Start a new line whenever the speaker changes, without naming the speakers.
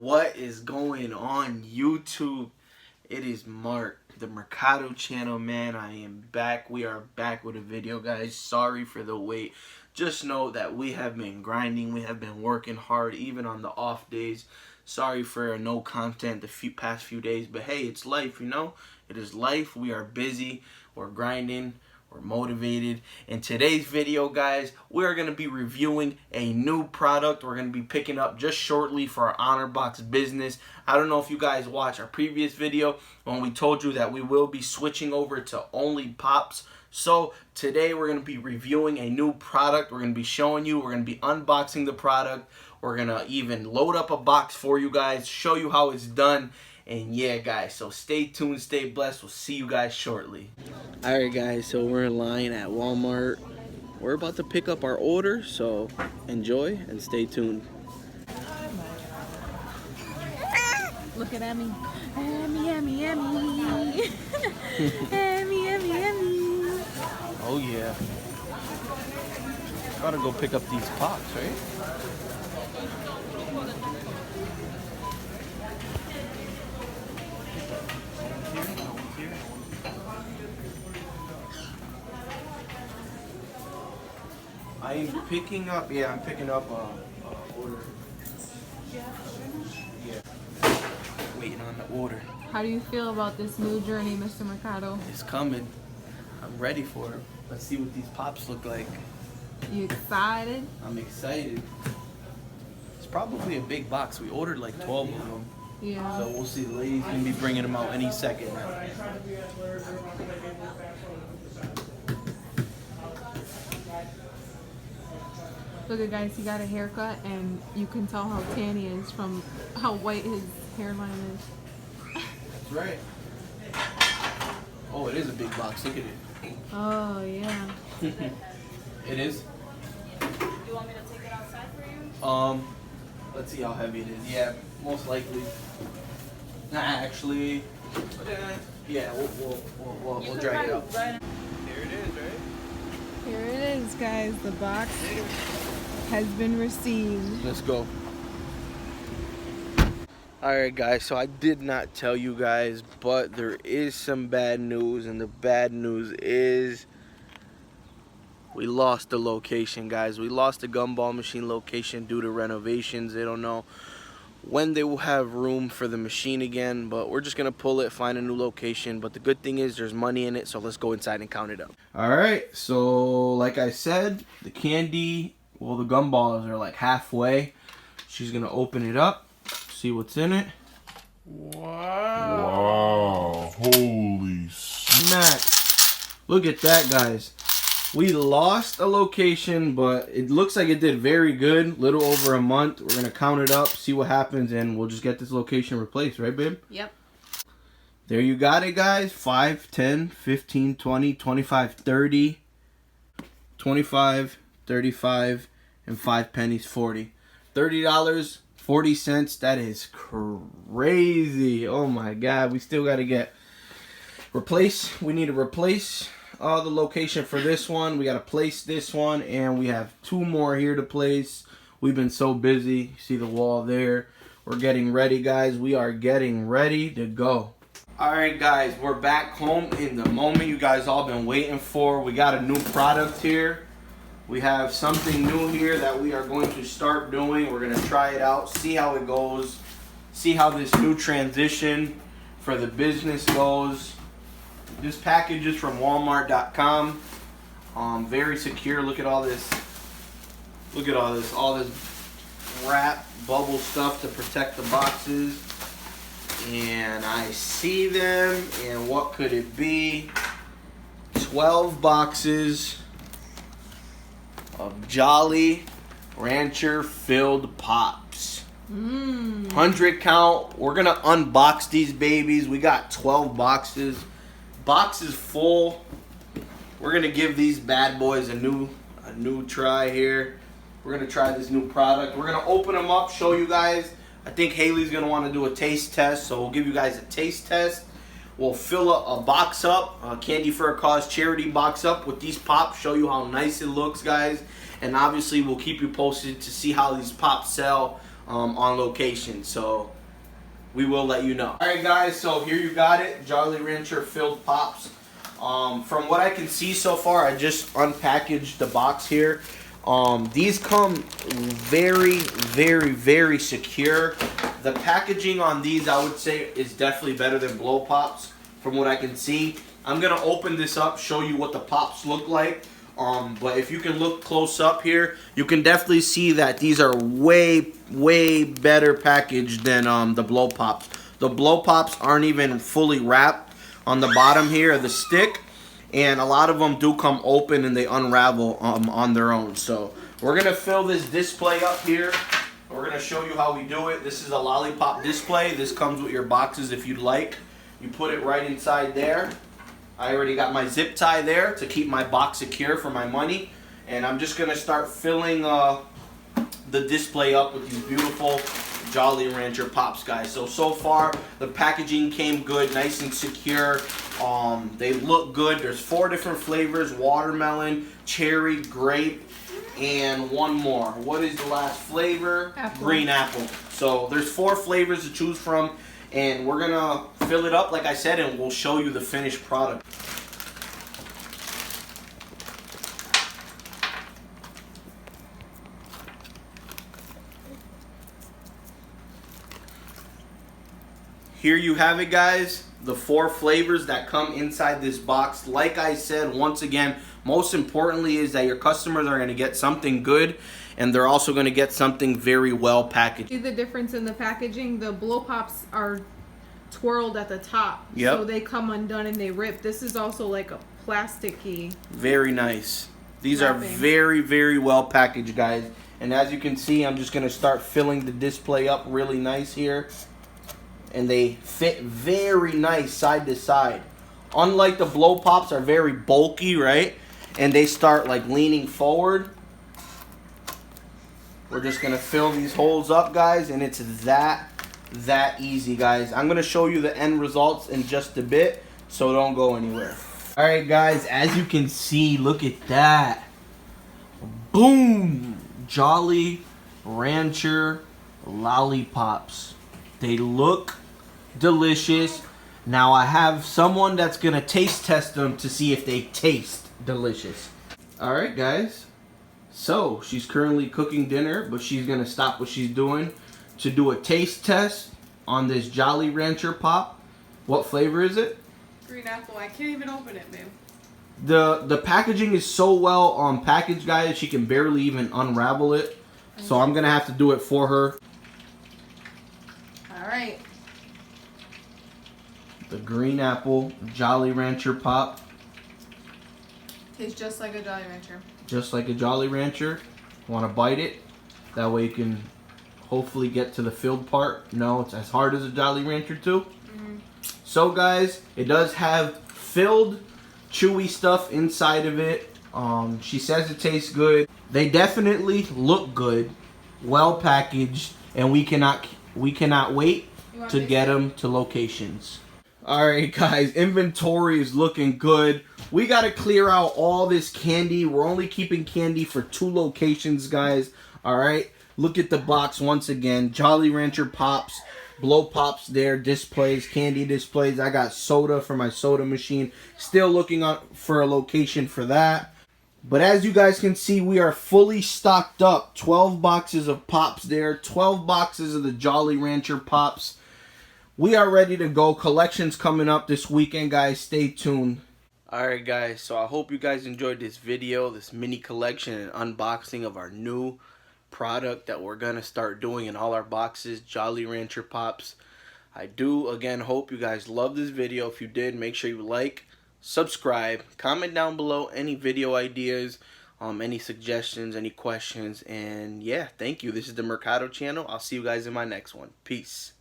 What is going on YouTube? It is Mark, the Mercado channel, man. I am back. We are back with a video, guys. Sorry for the wait. Just know that we have been grinding. We have been working hard, even on the off days. Sorry for no content the past few days, but hey, it's life, you know? It is life. We are busy. We're grinding. We're motivated. In today's video, guys, we're going to be reviewing a new product we're going to be picking up just shortly for our Honor Box business. I don't know if you guys watched our previous video when we told you that we will be switching over to only pops. So today we're going to be reviewing a new product. We're going to be showing you. We're going to be unboxing the product. We're going to even load up a box for you guys, show you how it's done. And yeah, guys, so stay tuned, stay blessed. We'll see you guys shortly. Alright, guys, so we're in line at Walmart. We're about to pick up our order, so enjoy and stay tuned.
Look at Emmy. Emmy, Emmy, Emmy. Emmy, Emmy, Emmy.
Oh, yeah. Gotta go pick up these pops, right? I'm picking up, I'm picking up order. Yeah. Waiting on the order.
How do you feel about this new journey, Mr. Mercado?
It's coming. I'm ready for it. Let's see what these pops look like.
You excited?
I'm excited. It's probably a big box. We ordered like 12 of them.
Yeah.
So we'll see. The lady's going to be bringing them out any second now.
Look at, guys, he got a haircut and you can tell how tan he is from how white his hairline is.
That's right. Oh, it is a big box. Look at it.
Oh, yeah.
It is.
Do you want me to take it outside for you?
Let's see how heavy it is. Yeah, most likely. Nah, actually, yeah, we'll drag it out.
Right.
Here it is, right?
Here it is, guys. The box has been received.
Let's go. Alright, guys, so I did not tell you guys, but there is some bad news, and the bad news is we lost the location, guys. We lost the gumball machine location due to renovations. They don't know when they will have room for the machine again, but we're just gonna pull it, find a new location. But the good thing is there's money in it, so let's go inside and count it up. Alright, so like I said, the candy, well, the gumballs are like halfway. She's gonna open it up, see what's in it.
Wow, holy
Smack. Look at that, guys. We lost a location, but it looks like it did very good. Little over a month. We're gonna count it up, see what happens, and we'll just get this location replaced, right, babe?
Yep.
There you got it, guys. 5, 10, 15, 20, 25, 30, 25, 35, and 5 pennies, 40. $30, 40 cents. That is crazy. Oh my God. We still got to get replace. We need to replace the location for this one. We got to place this one, and we have 2 more here to place. We've been so busy. You see the wall there. We're getting ready, guys. We are getting ready to go. Alright, guys, we're back home in the moment you guys all been waiting for. We got a new product here. We have something new here that we are going to start doing. We're going to try it out, see how it goes, see how this new transition for the business goes. This package is from Walmart.com. Very secure. Look at all this. Look at all this wrap bubble stuff to protect the boxes. And I see them, and what could it be? 12 boxes of Jolly Rancher filled pops. 100 count. We're gonna unbox these babies. We got 12 boxes. Box is full. We're gonna give these bad boys a new try here. We're gonna try this new product. We're gonna open them up, show you guys. I think Haley's gonna want to do a taste test, so we'll give you guys a taste test. We'll fill a box up, a Candy for a Cause charity box up with these pops, show you how nice it looks, guys. And obviously we'll keep you posted to see how these pops sell on location. So we will let you know. Alright guys, so here you got it. Jolly Rancher filled pops. From what I can see so far, I just unpackaged the box here. These come very, very, very secure. The packaging on these, I would say, is definitely better than Blow Pops from what I can see. I'm going to open this up, show you what the pops look like. But if you can look close up here, you can definitely see that these are way, way better packaged than the Blow Pops. The Blow Pops aren't even fully wrapped on the bottom here of the stick. And a lot of them do come open and they unravel on their own. So we're going to fill this display up here. We're going to show you how we do it. This is a lollipop display. This comes with your boxes if you'd like. You put it right inside there. I already got my zip tie there to keep my box secure for my money. And I'm just going to start filling the display up with these beautiful Jolly Rancher Pops, guys. So far, the packaging came good, nice and secure. They look good. There's 4 different flavors: watermelon, cherry, grape, and one more. What is the last flavor?
Apple. Green
apple. So there's 4 flavors to choose from, and we're gonna fill it up like I said, and we'll show you the finished product. Here you have it, guys. The 4 flavors that come inside this box. Like I said, once again, most importantly is that your customers are going to get something good, and they're also going to get something very well packaged.
See the difference in the packaging? The Blow Pops are twirled at the top.
Yep.
So they come undone and they rip. This is also like a plasticky.
Very nice. These
wrapping.
are very, very well packaged, guys. And as you can see, I'm just going to start filling the display up really nice here. And they fit very nice side to side. Unlike the Blow Pops, are very bulky, right? And they start like leaning forward. We're just gonna fill these holes up, guys, and it's that easy, guys. I'm gonna show you the end results in just a bit, so don't go anywhere. All right, guys, as you can see, look at that. Boom! Jolly Rancher lollipops. They look delicious. Now I have someone that's gonna taste test them to see if they taste delicious. Alright, guys, so she's currently cooking dinner, but she's gonna stop what she's doing to do a taste test on this Jolly Rancher Pop. What flavor is it?
Green apple. I can't even open it, babe.
The packaging is so well packaged, guys, she can barely even unravel it. So I'm gonna have to do it for her.
Alright.
The green apple Jolly Rancher Pop.
Tastes just like a Jolly Rancher.
Just like a Jolly Rancher. Want to bite it? That way you can hopefully get to the filled part. No, it's as hard as a Jolly Rancher too.
Mm-hmm.
So guys, it does have filled, chewy stuff inside of it. She says it tastes good. They definitely look good, well packaged, and we cannot wait to get them to locations. Alright guys, inventory is looking good. We got to clear out all this candy. We're only keeping candy for 2 locations, guys. Alright, look at the box once again. Jolly Rancher Pops, Blow Pops there, displays, candy displays. I got soda for my soda machine. Still looking for a location for that. But as you guys can see, we are fully stocked up. 12 boxes of Pops there. 12 boxes of the Jolly Rancher Pops. We are ready to go. Collections coming up this weekend, guys. Stay tuned. Alright, guys. So I hope you guys enjoyed this video, this mini collection and unboxing of our new product that we're going to start doing in all our boxes, Jolly Rancher Pops. I do, again, hope you guys love this video. If you did, make sure you like, subscribe, comment down below any video ideas, any suggestions, any questions. And yeah, thank you. This is the Mercado channel. I'll see you guys in my next one. Peace.